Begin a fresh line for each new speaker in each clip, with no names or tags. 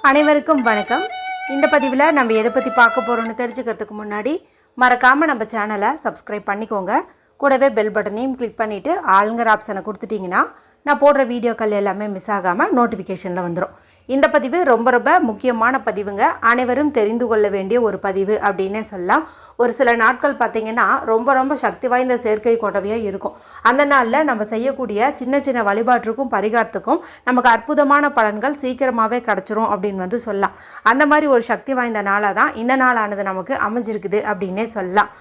அனைவருக்கும் வணக்கம். இந்த பதிவில் நம்ம எதை பற்றி பார்க்க போகிறோன்னு தெரிஞ்சுக்கிறதுக்கு முன்னாடி மறக்காமல் நம்ம சேனலை சப்ஸ்கிரைப் பண்ணிக்கோங்க. கூடவே பெல் பட்டனையும் கிளிக் பண்ணிவிட்டு ஆளுங்கிற ஆப்ஷனை கொடுத்துட்டிங்கன்னா நான் போடுற வீடியோக்கள் எல்லாமே மிஸ் ஆகாமல் நோட்டிஃபிகேஷனில் வந்துடும். இந்த பதிவு ரொம்ப ரொம்ப முக்கியமான பதிவுங்க. அனைவரும் தெரிந்து கொள்ள வேண்டிய ஒரு பதிவு அப்படின்னே சொல்லலாம். ஒரு சில நாட்கள் பார்த்திங்கன்னா ரொம்ப சக்தி வாய்ந்த சேர்க்கை கொண்டவையாக இருக்கும். அந்த நாளில் நம்ம செய்யக்கூடிய சின்ன சின்ன வழிபாட்டுக்கும் பரிகாரத்துக்கும் நமக்கு அற்புதமான பலன்கள் சீக்கிரமாகவே கிடச்சிரும் அப்படின்னு சொல்லலாம். அந்த மாதிரி ஒரு சக்தி வாய்ந்த நாளாக தான் இந்த நாளானது நமக்கு அமைஞ்சிருக்குது அப்படின்னே சொல்லலாம்.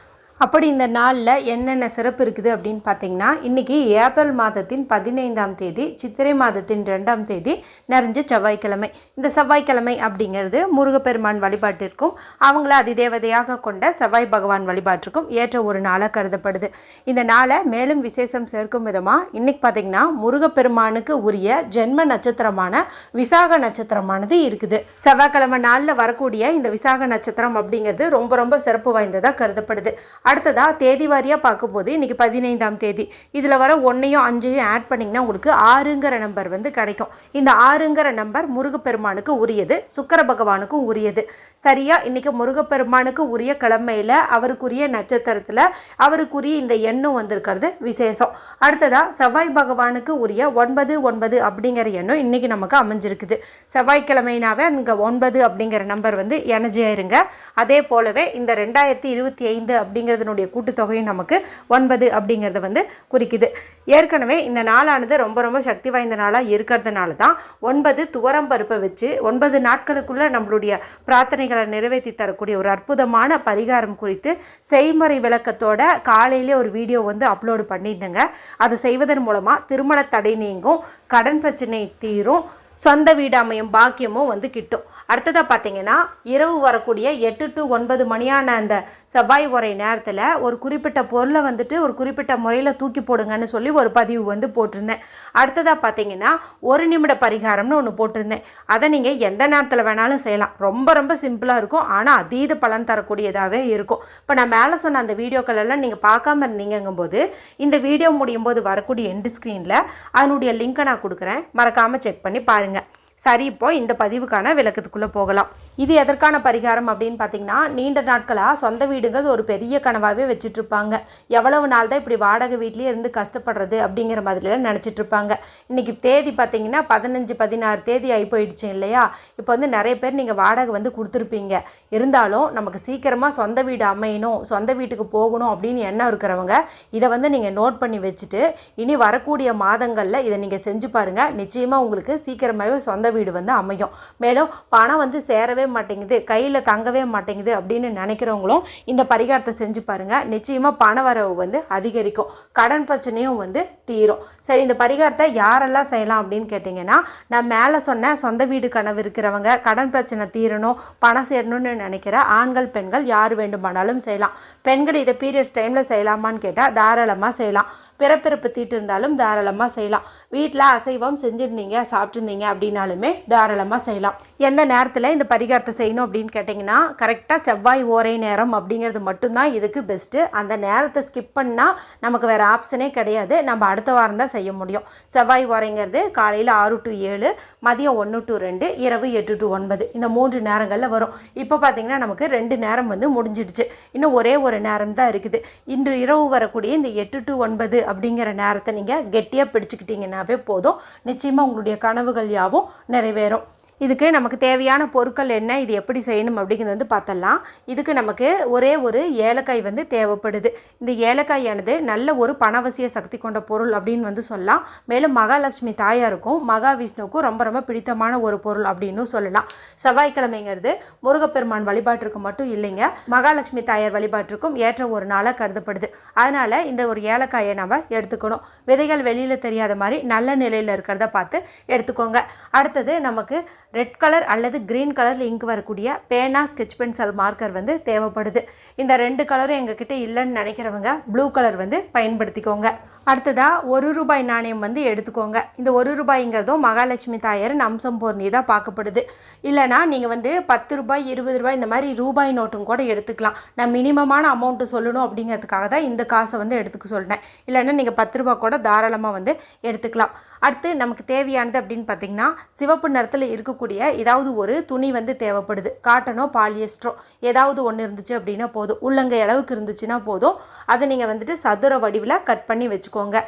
அப்படி இந்த நாளில் என்னென்ன சிறப்பு இருக்குது அப்படின்னு பார்த்திங்கன்னா, இன்றைக்கி ஏப்ரல் மாதத்தின் 15ஆம் தேதி, சித்திரை மாதத்தின் 2ஆம் தேதி நிறைஞ்ச செவ்வாய்க்கிழமை. இந்த செவ்வாய்க்கிழமை அப்படிங்கிறது முருகப்பெருமான் வழிபாட்டிற்கும் அவங்கள அதிதேவதையாக கொண்ட செவ்வாய் பகவான் வழிபாட்டிற்கும் ஏற்ற ஒரு நாளாக கருதப்படுது. இந்த நாளை மேலும் விசேஷம் சேர்க்கும் விதமாக இன்றைக்கி பார்த்திங்கன்னா முருகப்பெருமானுக்கு உரிய ஜென்ம நட்சத்திரமான விசாக நட்சத்திரமானது இருக்குது. செவ்வாய்க்கிழமை நாளில் வரக்கூடிய இந்த விசாக நட்சத்திரம் அப்படிங்கிறது ரொம்ப சிறப்பு வாய்ந்ததாக கருதப்படுது. அடுத்ததாக தேதி வாரியாக பார்க்கும்போது இன்றைக்கி 15ஆம் தேதி, இதில் வர 1ஐயும் 5ஐயும் ஆட் பண்ணிங்கன்னா உங்களுக்கு 6ங்கிற நம்பர் கிடைக்கும். இந்த 6ங்கிற நம்பர் முருகப்பெருமானுக்கு உரியது, சுக்கிர பகவானுக்கும் உரியது. சரியாக இன்றைக்கி முருகப்பெருமானுக்கு உரிய கிழமையில் அவருக்குரிய நட்சத்திரத்தில் அவருக்குரிய இந்த எண்ணும் வந்திருக்கிறது விசேஷம். அடுத்ததாக செவ்வாய் பகவானுக்கு உரிய 99 அப்படிங்கிற எண்ணும் இன்றைக்கி நமக்கு அமைஞ்சிருக்குது. செவ்வாய்க்கிழமைனாவே அங்கே 9 அப்படிங்கிற நம்பர் எனர்ஜியாக இருங்க. அதே போலவே இந்த 2025 அப்படிங்கிறதுனுடைய கூட்டுத்தொகையும் நமக்கு 9 அப்படிங்கிறத குறிக்குது. ஏற்கனவே இந்த நாளானது ரொம்ப சக்தி வாய்ந்த நாளாக இருக்கிறதுனால தான் 9 துவரம் பருப்பை வச்சு 9 நாட்களுக்குள்ள நம்மளுடைய பிரார்த்தனைகளை நிறைவேற்றி தரக்கூடிய ஒரு அற்புதமான பரிகாரம் குறித்து செய்முறை விளக்கத்தோட காலையிலே ஒரு வீடியோ அப்லோடு பண்ணியிருந்தேங்க. அதை செய்வதன் மூலமாக திருமண தடை நீங்கும், கடன் பிரச்சனை தீரும், சொந்த வீடு அமையும் பாக்கியமும் கிட்டும். அடுத்ததாக பார்த்தீங்கன்னா இரவு வரக்கூடிய 8 to 9 மணியான அந்த செவ்வாய் உரை நேரத்தில் ஒரு குறிப்பிட்ட பொருளை ஒரு குறிப்பிட்ட முறையில் தூக்கி போடுங்கன்னு சொல்லி ஒரு பதிவு போட்டிருந்தேன். அடுத்ததாக பார்த்தீங்கன்னா 1 நிமிட பரிகாரம்னு ஒன்று போட்டிருந்தேன். அதை நீங்கள் எந்த நேரத்தில் வேணாலும் செய்யலாம். ரொம்ப சிம்பிளாக இருக்கும், ஆனால் அதீத பலன் தரக்கூடியதாகவே இருக்கும். இப்போ நான் மேலே சொன்ன அந்த வீடியோக்கள் எல்லாம் நீங்கள் பார்க்காம இருந்தீங்கும்போது இந்த வீடியோ முடியும் போது வரக்கூடிய எண்டு ஸ்க்ரீனில் அதனுடைய லிங்கை நான் கொடுக்குறேன், மறக்காமல் செக் பண்ணி பாருங்கள். சரி, இப்போ இந்த பதிவுக்கான விளக்கத்துக்குள்ளே போகலாம். இது எதற்கான பரிகாரம் அப்படின்னு பார்த்தீங்கன்னா, நீண்ட நாட்களாக சொந்த வீடுங்கிறது ஒரு பெரிய கனவாகவே வச்சுட்ருப்பாங்க. எவ்வளவு நாள் தான் இப்படி வாடகை வீட்லேயே இருந்து கஷ்டப்படுறது அப்படிங்கிற மாதிரிலாம் நினச்சிட்ருப்பாங்க. இன்றைக்கி தேதி பார்த்தீங்கன்னா 15, 16 தேதி ஆகி போயிடுச்சு இல்லையா? இப்போ நிறைய பேர் நீங்கள் வாடகை கொடுத்துருப்பீங்க. இருந்தாலும் நமக்கு சீக்கிரமாக சொந்த வீடு அமையணும், சொந்த வீட்டுக்கு போகணும் அப்படின்னு எண்ணம் இருக்கிறவங்க இதை நீங்கள் நோட் பண்ணி வச்சுட்டு இனி வரக்கூடிய மாதங்களில் இதை நீங்கள் செஞ்சு பாருங்கள். நிச்சயமாக உங்களுக்கு சீக்கிரமாகவே சொந்த வீடு அமையும். மேலும் பணம் சேரவே மாட்டேங்குது, கையில் தங்கவே மாட்டேங்குது அப்படின்னு நினைக்கிறவங்களும் இந்த பரிகாரத்தை செஞ்சு பாருங்க. நிச்சயமாக பண வரவு அதிகரிக்கும், கடன் பிரச்சனையும் தீரும். சரி, இந்த பரிகாரத்தை யாரெல்லாம் செய்யலாம் அப்படின்னு கேட்டிங்கன்னா, நான் மேலே சொன்ன சொந்த வீடு கனவு இருக்கிறவங்க, கடன் பிரச்சனை தீரணும், பணம் சேரணும்னு நினைக்கிற ஆண்கள் பெண்கள் யார் வேண்டுமானாலும் செய்யலாம். பெண்கள் இதை பீரியட்ஸ் டைமில் செய்யலாமான்னு கேட்டால் தாராளமாக செய்யலாம். பிறப்பிறப்பு தீட்டு இருந்தாலும் தாராளமாக செய்யலாம். வீட்டில் அசைவம் செஞ்சுருந்தீங்க, சாப்பிட்ருந்தீங்க அப்படின்னாலுமே தாராளமாக செய்யலாம். எந்த நேரத்தில் இந்த பரிகாரத்தை செய்யணும் அப்படின்னு கேட்டிங்கன்னா, கரெக்டாக செவ்வாய் ஓரை நேரம் அப்படிங்கிறது மட்டும்தான் இதுக்கு பெஸ்ட்டு. அந்த நேரத்தை ஸ்கிப் பண்ணால் நமக்கு வேறு ஆப்ஷனே கிடையாது. நம்ம அடுத்த வாரம் தான் செய்ய முடியும். செவ்வாய் ஓரைங்கிறது காலையில் 6 to 7, மதியம் 1 to 2, இரவு 8 to 9 இந்த 3 நேரங்களில் வரும். இப்போ பார்த்திங்கன்னா நமக்கு 2 நேரம் முடிஞ்சிடுச்சு. இன்னும் ஒரே ஒரு நேரம் தான் இருக்குது. இன்று இரவு வரக்கூடிய இந்த 8 to 9 அப்படிங்கிற நேரத்தை நீங்கள் கெட்டியாக பிடிச்சிக்கிட்டீங்கன்னாவே போதும். நிச்சயமாக உங்களுடைய கனவுகள் யாவும் நிறைவேறும். இதுக்கு நமக்கு தேவையான பொருட்கள் என்ன, இது எப்படி செய்யணும் அப்படிங்கிறது பார்த்தலாம். இதுக்கு நமக்கு ஒரே ஒரு ஏலக்காய் தேவைப்படுது. இந்த ஏலக்காயானது நல்ல ஒரு பணவசிய சக்தி கொண்ட பொருள் அப்படின்னு சொல்லலாம். மேலும் மகாலட்சுமி தாயாருக்கும் மகாவிஷ்ணுவுக்கும் ரொம்ப பிடித்தமான ஒரு பொருள் அப்படின்னு சொல்லலாம். செவ்வாய்க்கிழமைங்கிறது முருகப்பெருமான் வழிபாட்டிற்கு மட்டும் இல்லைங்க, மகாலட்சுமி தாயார் வழிபாட்டிற்கும் ஏற்ற ஒரு நாளாக கருதப்படுது. அதனால் இந்த ஒரு ஏலக்காயை நம்ம எடுத்துக்கணும். விதைகள் வெளியில் தெரியாத மாதிரி நல்ல நிலையில் இருக்கிறத பார்த்து எடுத்துக்கோங்க. அடுத்தது நமக்கு ரெட் கலர் அல்லது க்ரீன் கலரில் இங்கு வரக்கூடிய பேனா, ஸ்கெட்ச் பென்சில் மார்க்கர் தேவைப்படுது. இந்த 2 கலரும் எங்ககிட்ட இல்லைன்னு நினைக்கிறவங்க ப்ளூ கலர் பயன்படுத்திக்கோங்க. அடுத்ததாக 1 ரூபாய் நாணயம் எடுத்துக்கோங்க. இந்த 1 ரூபாய்ங்கிறதும் மகாலட்சுமி தாயாரின் அம்சம் பொருந்தி தான் பார்க்கப்படுது. இல்லைனா நீங்கள் 10 ரூபாய், 20 ரூபாய் இந்த மாதிரி ரூபாய் நோட்டும் கூட எடுத்துக்கலாம். நான் மினிமமான அமௌண்ட்டு சொல்லணும் அப்படிங்கிறதுக்காக தான் இந்த காசை எடுத்துக்க சொல்கிறேன். இல்லைன்னா நீங்கள் 10 ரூபா கூட தாராளமாக எடுத்துக்கலாம். அடுத்து நமக்கு தேவையானது அப்படின்னு பார்த்திங்கன்னா சிவப்பு நிறத்தில் இருக்கக்கூடிய ஏதாவது ஒரு துணி வந்து தேவைப்படுது. காட்டனோ பாலியஸ்டரோ ஏதாவது ஒன்று இருந்துச்சு அப்படின்னா போதும். உள்ளங்கை அளவுக்கு இருந்துச்சுன்னா போதும். அதை நீங்கள் வந்துட்டு சதுர வடிவில் கட் பண்ணி வச்சுக்கோங்க.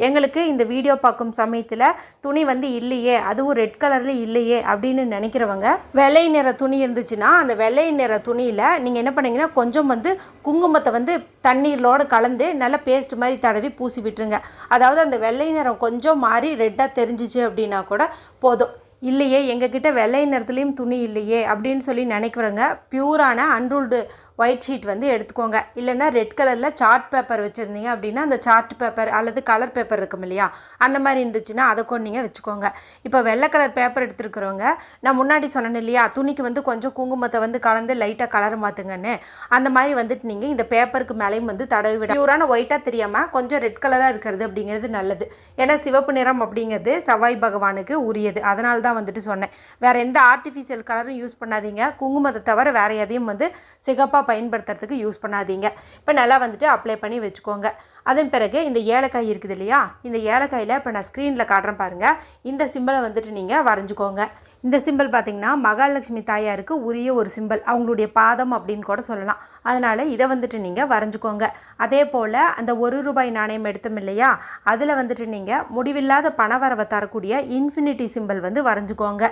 எங்களுக்கு இந்த வீடியோ பார்க்கும் சமயத்தில் துணி வந்து இல்லையே, அதுவும் ரெட் கலரில் இல்லையே அப்படின்னு நினைக்கிறவங்க, வெள்ளை நிற துணி இருந்துச்சுன்னா அந்த வெள்ளை நிற துணியில் நீங்கள் என்ன பண்ணீங்கன்னா கொஞ்சம் வந்து குங்குமத்தை வந்து தண்ணீரோடு கலந்து நல்லா பேஸ்ட் மாதிரி தடவி பூசி விட்டுருங்க. அதாவது அந்த வெள்ளை நிறம் கொஞ்சம் மாறி ரெட்டாக தெரிஞ்சிச்சு அப்படின்னா கூட போதும். இல்லையே எங்ககிட்ட வெள்ளை நிறத்துலேயும் துணி இல்லையே அப்படின்னு சொல்லி நினைக்கிறவங்க பியூரான அன்ரூல்டு ஒயிட் ஷீட் வந்து எடுத்துக்கோங்க. இல்லைன்னா ரெட் கலரில் சார்ட் பேப்பர் வச்சுருந்தீங்க அப்படின்னா அந்த சார்ட் பேப்பர் அல்லது கலர் பேப்பர் இருக்கும் இல்லையா, அந்த மாதிரி இருந்துச்சுன்னா அதை கொண்டு நீங்கள் வச்சுக்கோங்க. இப்போ வெள்ளை கலர் பேப்பர் எடுத்துருக்கிறவங்க, நான் முன்னாடி சொன்னேன் இல்லையா, துணிக்கு வந்து கொஞ்சம் குங்குமத்தை வந்து கலந்து லைட்டாக கலர் மாற்றுங்கன்னு, அந்த மாதிரி வந்துட்டு நீங்கள் இந்த பேப்பருக்கு மேலேயும் வந்து தடவி விட பியூரான ஒயிட்டாக தெரியாமல் கொஞ்சம் ரெட் கலராக இருக்கிறது அப்படிங்கிறது நல்லது. ஏன்னா சிவப்பு நிறம் அப்படிங்கிறது செவ்வாய் பகவானுக்கு உரியது. அதனால தான் வந்துட்டு சொன்னேன். வேறு எந்த ஆர்டிஃபிஷியல் கலரும் யூஸ் பண்ணாதீங்க. குங்குமத்தை தவிர வேறு எதையும் வந்து சிகப்பாக பயன்படுத்துறதுக்கு யூஸ் பண்ணாதீங்க. இப்போ நல்லா வந்துட்டு அப்ளை பண்ணி வச்சுக்கோங்க. அதன் பிறகு இந்த ஏலக்காய் இருக்குது இல்லையா, இந்த ஏலக்காயில் இப்போ நான் ஸ்க்ரீனில் காட்டுறேன் பாருங்கள். இந்த சிம்பிளை வந்துட்டு நீங்கள் வரைஞ்சிக்கோங்க. இந்த சிம்பிள் பார்த்திங்கன்னா மகாலட்சுமி தாயாருக்கு உரிய ஒரு சிம்பிள், அவங்களுடைய பாதம் அப்படின்னு கூட சொல்லலாம். அதனால் இதை வந்துட்டு நீங்கள் வரைஞ்சிக்கோங்க. அதே போல் அந்த ₹1 நாணயம் எடுத்தோம் இல்லையா, அதில் வந்துட்டு நீங்கள் முடிவில்லாத பணவரவை தரக்கூடிய இன்ஃபினிட்டி சிம்பிள் வந்து வரைஞ்சிக்கோங்க.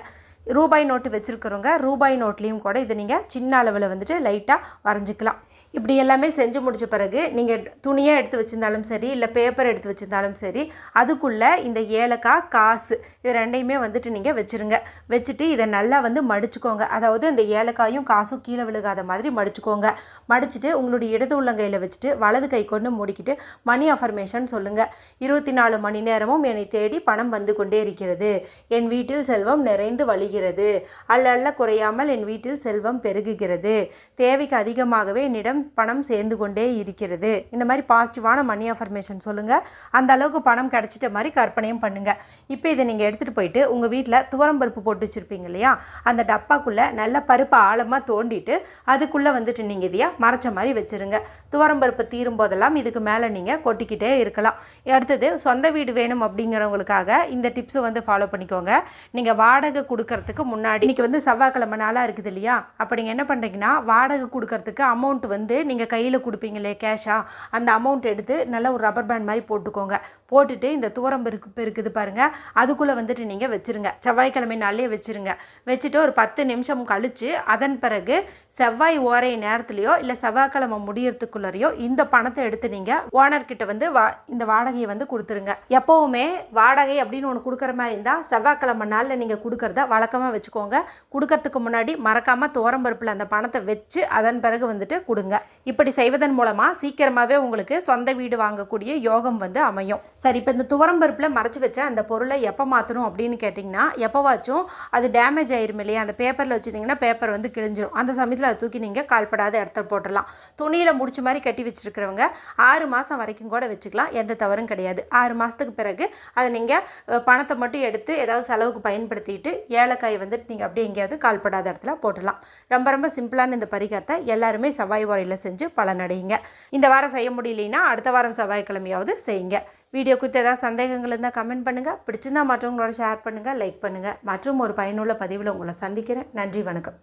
ரூபாய் நோட்டு வச்சுருக்கிறவங்க ரூபாய் நோட்லேயும் கூட இதை நீங்கள் சின்ன அளவில் வந்துட்டு லைட்டாக வரைஞ்சிக்கலாம். இப்படி எல்லாமே செஞ்சு முடித்த பிறகு நீங்கள் துணியை எடுத்து வச்சுருந்தாலும் சரி, இல்லை பேப்பர் எடுத்து வச்சுருந்தாலும் சரி, அதுக்குள்ளே இந்த ஏலக்காய், காசு இது ரெண்டையுமே வந்துட்டு நீங்கள் வச்சுருங்க. வச்சுட்டு இதை நல்லா வந்து மடிச்சுக்கோங்க. அதாவது இந்த ஏலக்காயும் காசும் கீழே விழுகாத மாதிரி மடிச்சுக்கோங்க. மடிச்சுட்டு உங்களுடைய இடது உள்ளங்கையில் வச்சுட்டு வலது கை கொண்டு மூடிக்கிட்டு மணி அஃபர்மேஷன் சொல்லுங்கள். 24 மணி நேரமும் என்னை தேடி பணம் வந்து கொண்டே இருக்கிறது. என் வீட்டில் செல்வம் நிறைந்து வழிகிறது. அல்ல குறையாமல் என் வீட்டில் செல்வம் பெருகுகிறது. தேவைக்கு அதிகமாகவே என்னிடம் பணம் சேர்ந்து கொண்டே இருக்கிறது. இந்த மாதிரி பாசிட்டிவான மணி அஃபர்மேஷன் சொல்லுங்கள். அந்த அளவுக்கு பணம் கிடைச்சிட்ட மாதிரி கற்பனையும் பண்ணுங்கள். இப்போ இதை நீங்கள் எடுத்துகிட்டு போயிட்டு உங்கள் வீட்டில் துவரம்பருப்பு போட்டு வச்சுருப்பீங்க இல்லையா, அந்த டப்பாக்குள்ளே நல்ல பருப்பை ஆழமாக தோண்டிட்டு அதுக்குள்ளே வந்துட்டு நீங்கள் இதையா மறைச்ச மாதிரி வச்சுருங்க. துவரம்பருப்பு தீரும் போதெல்லாம் இதுக்கு மேலே நீங்கள் கொட்டிக்கிட்டே இருக்கலாம். அடுத்தது சொந்த வீடு வேணும் அப்படிங்கிறவங்களுக்காக இந்த டிப்ஸை வந்து ஃபாலோ பண்ணிக்கோங்க. நீங்கள் வாடகை கொடுக்கறதுக்கு முன்னாடி, இன்றைக்கி வந்து செவ்வாய்க்கிழமை நாளாக இருக்குது இல்லையா, அப்போ நீங்கள் என்ன பண்ணுறீங்கன்னா வாடகை கொடுக்கறதுக்கு அமௌண்ட் வந்து நீங்கள் கையில் கொடுப்பீங்களே கேஷாக, அந்த அமௌண்ட் எடுத்து நல்லா ஒரு ரப்பர் பேண்ட் மாதிரி போட்டுக்கோங்க. போட்டுட்டு இந்த துவரம்பருப்பு இருக்குது பாருங்கள், அதுக்குள்ளே வந்துட்டு நீங்கள் வச்சுருங்க. செவ்வாய்க்கிழமை நாள்லேயே வச்சுருங்க. வச்சுட்டு ஒரு 10 நிமிஷம் கழித்து அதன் பிறகு செவ்வாய் ஓரை நேரத்துலையோ இல்லை செவ்வாய்க்கிழமை முடியறதுக்குள்ளரையோ இந்த பணத்தை எடுத்து நீங்கள் ஓனர்கிட்ட வந்து இந்த வாடகையை வந்து கொடுத்துருங்க. எப்போவுமே வாடகை அப்படின்னு ஒன்று கொடுக்குற மாதிரி இருந்தால் செவ்வாய்க்கிழமை நாளில் நீங்கள் கொடுக்குறத வழக்கமாக வச்சுக்கோங்க. கொடுக்கறதுக்கு முன்னாடி மறக்காமல் துவரம்பருப்பில் அந்த பணத்தை வச்சு அதன் பிறகு வந்துட்டு கொடுங்க. இப்படி செய்வதன் மூலமாக சீக்கிரமாகவே உங்களுக்கு சொந்த வீடு வாங்கக்கூடிய யோகம் வந்து அமையும். சரி, இப்போ இந்த துவரம்பருப்பில் மறைச்சி வச்ச அந்த பொருளை எப்போ மாற்றணும் அப்படின்னு கேட்டிங்கன்னா, எப்போவாச்சும் அது டேமேஜ் ஆயிரும் இல்லையா, அந்த பேப்பரில் வச்சுருந்தீங்கன்னா பேப்பர் வந்து கிழிஞ்சிரும். அந்த சமயத்தில் அதை தூக்கி நீங்கள் கால்படாத இடத்துல போட்டுடலாம். துணியில் முடிச்ச மாதிரி கட்டி வச்சுருக்கிறவங்க 6 மாதம் வரைக்கும் கூட வச்சுக்கலாம். எந்த தவறும் கிடையாது. 6 மாதத்துக்கு பிறகு அதை நீங்கள் பணத்தை மட்டும் எடுத்து ஏதாவது செலவுக்கு பயன்படுத்திட்டு ஏலக்காய் வந்துட்டு நீங்கள் அப்படியே எங்கேயாவது கால்படாத இடத்துல போட்டுடலாம். ரொம்ப ரொம்ப சிம்பிளான இந்த பரிகாரத்தை எல்லாருமே செவ்வாய் ஓரையில் செஞ்சு பலனடையுங்க. இந்த வாரம் செய்ய முடியலைன்னா அடுத்த வாரம் செவ்வாய்க்கிழமையாவது செய்யுங்க. வீடியோ குறித்து ஏதாவது சந்தேகங்கள் இருந்தால் கமெண்ட் பண்ணுங்கள். பிடிச்சிருந்தால் மற்றவங்களோட ஷேர் பண்ணுங்கள், லைக் பண்ணுங்கள். மற்றும் ஒரு பயனுள்ள பதிவில் உங்களை சந்திக்கிறேன். நன்றி, வணக்கம்.